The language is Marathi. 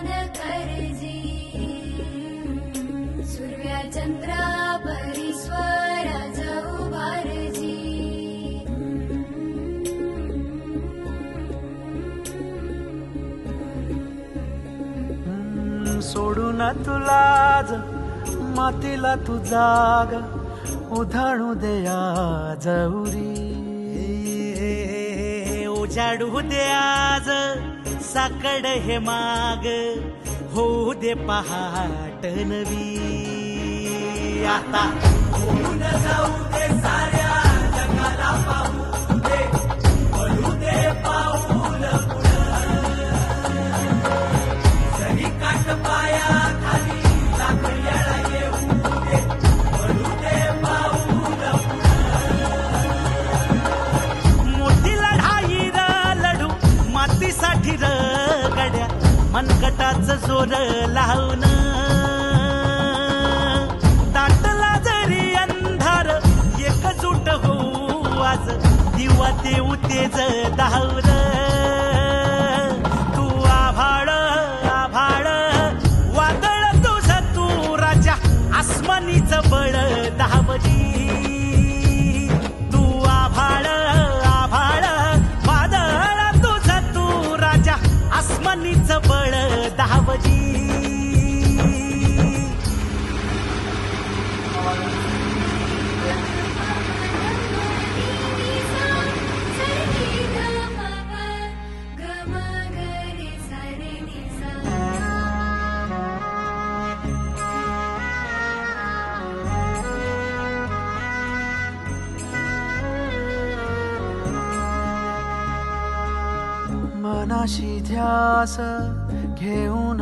मान करजी सूर्या चंद्रा परीश्वरा जाऊ भारजी सोडून तुला आज मातीला तू जाग उधाणू दे आज उरी उजाडू दे आज साकड हे माग होऊ दे पहाट नवी आता होऊन जाऊ दे साऱ्या जगाला पाहू दे पडू दे पाऊल जरी काट पाया खाली लाकड्याला येऊ दे पडू दे पाऊल मोठी लढाई र लढू मातीसाठी र गड्या मनगटाचं जोर लावून दाटला जरी अंधार एकजूट होऊ आज दिवा देऊ तेज धावर तू आभाळ आभाळ वादळ तुझ तू राजा आसमानीच बळ धावजी तू आभाळ आभाळ वादळ तुझ तू राजा आसमानीच बळ धावजी मनाशी ध्यास घेऊन